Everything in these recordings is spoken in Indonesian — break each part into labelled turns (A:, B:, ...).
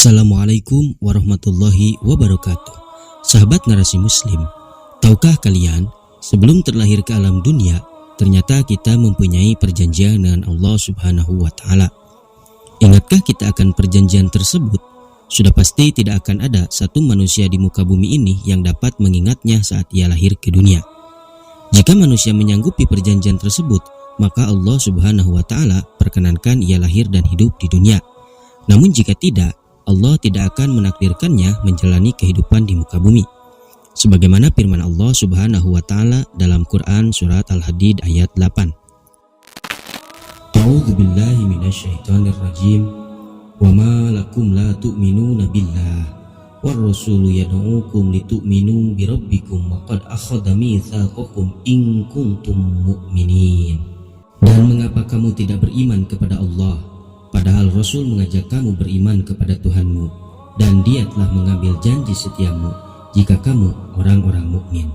A: Assalamualaikum warahmatullahi wabarakatuh. Sahabat Narasi Muslim, tahukah kalian sebelum terlahir ke alam dunia, ternyata kita mempunyai perjanjian dengan Allah Subhanahu wa Ta'ala. Ingatkah kita akan perjanjian tersebut? Sudah pasti tidak akan ada satu manusia di muka bumi ini yang dapat mengingatnya saat ia lahir ke dunia. Jika manusia menyanggupi perjanjian tersebut, maka Allah Subhanahu wa Ta'ala perkenankan ia lahir dan hidup di dunia. Namun jika tidak, Allah tidak akan menakdirkannya menjalani kehidupan di muka bumi. Sebagaimana firman Allah Subhanahu wa Ta'ala dalam Quran surat Al-Hadid ayat 8. A'udzu billahi minasyaitonir rajim. Wa ma lakum la tu'minuna billah war rasulu yad'ukum litu'minu bi rabbikum wa qad akhadha mitsaqakum in kuntum mu'minin. Dan mengapa kamu tidak beriman kepada Allah, padahal Rasul mengajak kamu beriman kepada Tuhanmu, dan Dia telah mengambil janji setiamu jika kamu orang-orang mukmin.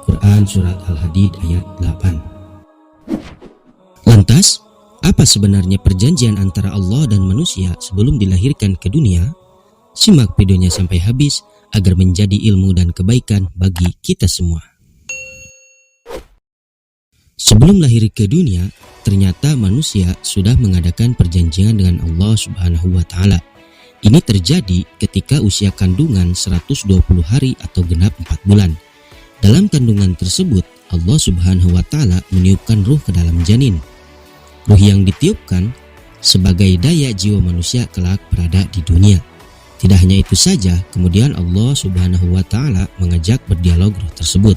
A: Quran Surat Al-Hadid ayat 8. Lantas, apa sebenarnya perjanjian antara Allah dan manusia sebelum dilahirkan ke dunia? Simak videonya sampai habis agar menjadi ilmu dan kebaikan bagi kita semua. Sebelum lahir ke dunia, ternyata manusia sudah mengadakan perjanjian dengan Allah Subhanahu wa Ta'ala. Ini terjadi ketika usia kandungan 120 hari atau genap 4 bulan. Dalam kandungan tersebut, Allah Subhanahu wa Ta'ala meniupkan ruh ke dalam janin. Ruh yang ditiupkan sebagai daya jiwa manusia kelak berada di dunia. Tidak hanya itu saja, kemudian Allah Subhanahu wa Ta'ala mengajak berdialog ruh tersebut.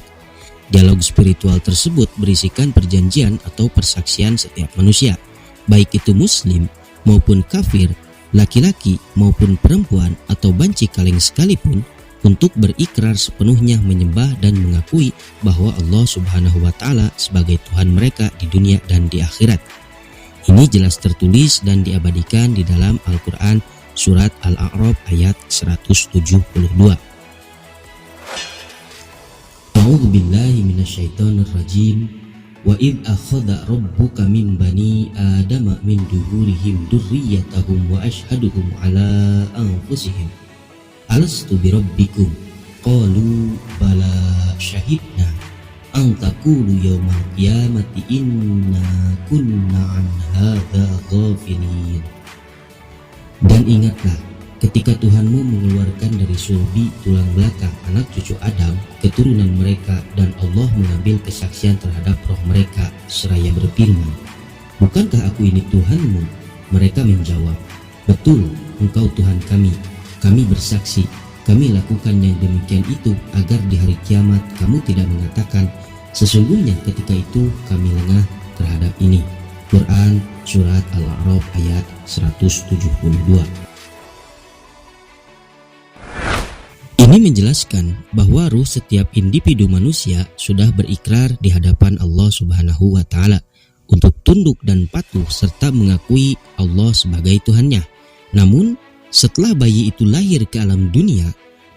A: Dialog spiritual tersebut berisikan perjanjian atau persaksian setiap manusia, baik itu muslim maupun kafir, laki-laki maupun perempuan atau banci kaling sekalipun, untuk berikrar sepenuhnya menyembah dan mengakui bahwa Allah Subhanahu wa Ta'ala sebagai Tuhan mereka di dunia dan di akhirat. Ini jelas tertulis dan diabadikan di dalam Al-Quran surat Al-A'raf ayat 172. A'udzu billahi minasyaitonir rajim. Wa id akhadha rabbuka min bani adama min duhurihim dzurriyyatahum wa ashhaduhum ala anfusihim alastu birabbikum qalu bala syahidna an taqulu yaumal qiyamati inna kunna an hadza ghafilin. Dan ingatlah ketika Tuhanmu mengeluarkan dari sulbi tulang belakang anak cucu Adam, keturunan mereka, dan Allah mengambil kesaksian terhadap roh mereka seraya berfirman, bukankah aku ini Tuhanmu? Mereka menjawab, betul, engkau Tuhan kami. Kami bersaksi, kami lakukan yang demikian itu agar di hari kiamat kamu tidak mengatakan, sesungguhnya ketika itu kami lengah terhadap ini. Quran Surat Al-A'raf ayat 172. Ini menjelaskan bahwa ruh setiap individu manusia sudah berikrar di hadapan Allah Subhanahu wa Ta'ala untuk tunduk dan patuh serta mengakui Allah sebagai Tuhannya. Namun, setelah bayi itu lahir ke alam dunia,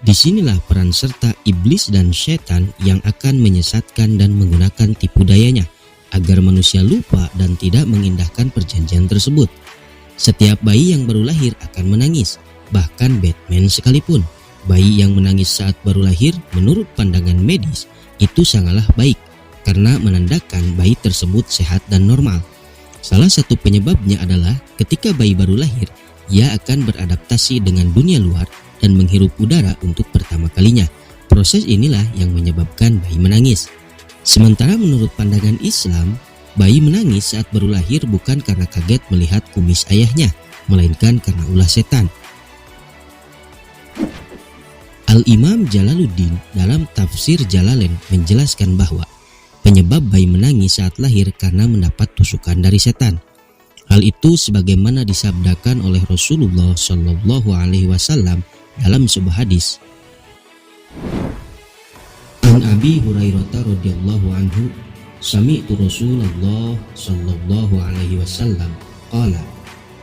A: disinilah peran serta iblis dan setan yang akan menyesatkan dan menggunakan tipu dayanya agar manusia lupa dan tidak mengindahkan perjanjian tersebut. Setiap bayi yang baru lahir akan menangis, bahkan Batman sekalipun. Bayi yang menangis saat baru lahir menurut pandangan medis itu sangatlah baik karena menandakan bayi tersebut sehat dan normal. Salah satu penyebabnya adalah ketika bayi baru lahir, ia akan beradaptasi dengan dunia luar dan menghirup udara untuk pertama kalinya. Proses inilah yang menyebabkan bayi menangis. Sementara menurut pandangan Islam, bayi menangis saat baru lahir bukan karena kaget melihat kumis ayahnya, melainkan karena ulah setan. Al-Imam Jalaluddin dalam tafsir Jalalain menjelaskan bahwa penyebab bayi menangis saat lahir karena mendapat tusukan dari setan. Hal itu sebagaimana disabdakan oleh Rasulullah Shallallahu Alaihi Wasallam dalam sebuah hadis. An Abi Hurairah radhiyallahu anhu, sami'tu Rasulullah Shallallahu Alaihi Wasallam qala,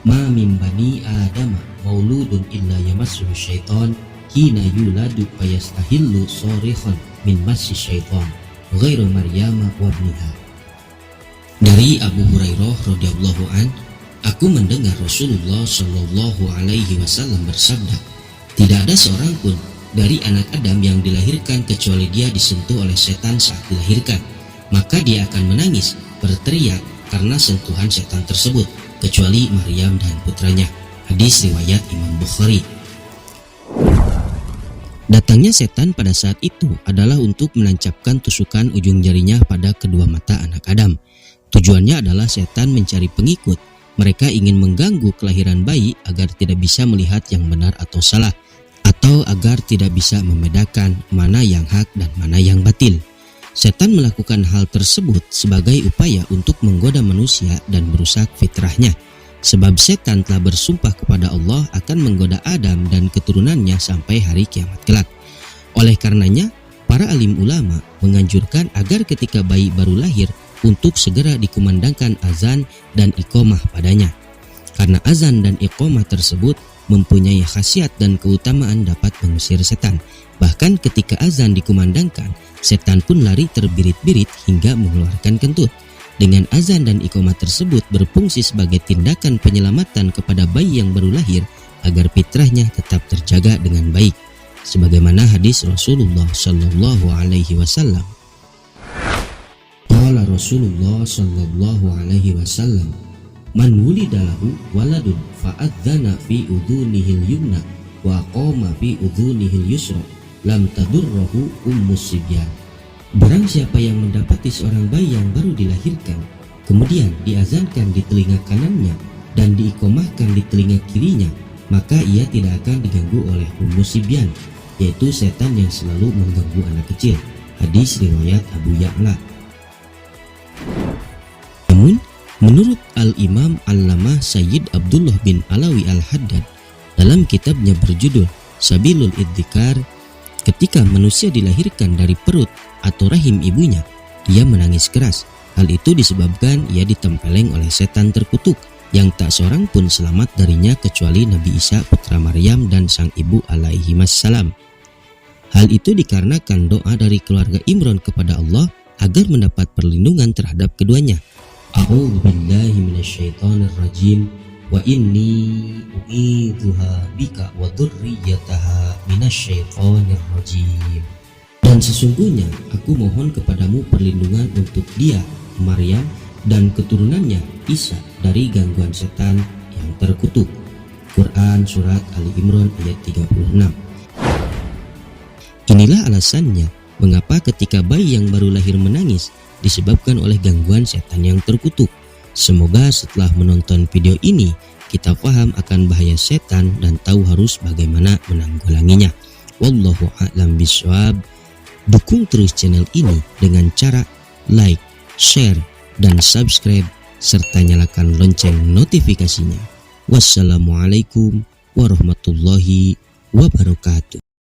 A: ma min bani Adam mauludun illa yamassuhu syaitan hina yuladu fayastahillu sorikhan min masyi syaitan ghairu Maryam wa ibniha. Dari Abu Hurairah radhiyallahu an, Aku mendengar Rasulullah Shallallahu Alaihi Wasallam bersabda, tidak ada seorang pun dari anak Adam yang dilahirkan kecuali dia disentuh oleh setan saat dilahirkan. Maka dia akan menangis, berteriak karena sentuhan setan tersebut, kecuali Maryam dan putranya. Hadis riwayat Imam Bukhari. Datangnya setan pada saat itu adalah untuk menancapkan tusukan ujung jarinya pada kedua mata anak Adam. Tujuannya adalah setan mencari pengikut. Mereka ingin mengganggu kelahiran bayi agar tidak bisa melihat yang benar atau salah, atau agar tidak bisa membedakan mana yang hak dan mana yang batil. Setan melakukan hal tersebut sebagai upaya untuk menggoda manusia dan merusak fitrahnya. Sebab setan telah bersumpah kepada Allah akan menggoda Adam dan keturunannya sampai hari kiamat kelak. Oleh karenanya, para alim ulama menganjurkan agar ketika bayi baru lahir untuk segera dikumandangkan azan dan iqomah padanya. Karena azan dan iqomah tersebut mempunyai khasiat dan keutamaan dapat mengusir setan. Bahkan ketika azan dikumandangkan, setan pun lari terbirit-birit hingga mengeluarkan kentut. Dengan azan dan iqomah tersebut berfungsi sebagai tindakan penyelamatan kepada bayi yang baru lahir agar fitrahnya tetap terjaga dengan baik. Sebagaimana hadis Rasulullah Shallallahu Alaihi Wasallam. Qala Rasulullah Shallallahu Alaihi Wasallam, man wulidalahu waladun fa'adzana fi udhunihil yumna wa qoma fi udhunihil yusra lam tadurrahu ummus sibyan. Barang siapa yang mendapati seorang bayi yang baru dilahirkan, kemudian diazankan di telinga kanannya dan diikomahkan di telinga kirinya, maka ia tidak akan diganggu oleh ummus sibyan, yaitu setan yang selalu mengganggu anak kecil. Hadis riwayat Abu Ya'la. Namun, menurut Al-Imam Allamah Sayyid Abdullah bin Alawi Al-Haddad dalam kitabnya berjudul Sabilul Idzikar, ketika manusia dilahirkan dari perut atau rahim ibunya, ia menangis keras. Hal itu disebabkan ia ditempeleng oleh setan terkutuk yang tak seorang pun selamat darinya kecuali Nabi Isa putra Maryam dan sang ibu alaihimassalam. Hal itu dikarenakan doa dari keluarga Imran kepada Allah agar mendapat perlindungan terhadap keduanya. A'udzubillahi minasyaitonirrajim wa inni u'idzuha bika wa dzurriyyataha minasyaitonirrajim. Dan sesungguhnya aku mohon kepadamu perlindungan untuk dia, Maryam, dan keturunannya Isa dari gangguan setan yang terkutuk. Quran Surat Ali Imran ayat 36. Inilah alasannya mengapa ketika bayi yang baru lahir menangis disebabkan oleh gangguan setan yang terkutuk. Semoga setelah menonton video ini kita paham akan bahaya setan dan tahu harus bagaimana menanggulanginya. Wallahu a'lam bishawab. Dukung terus channel ini dengan cara like, share, dan subscribe serta nyalakan lonceng notifikasinya. Wassalamualaikum warahmatullahi wabarakatuh.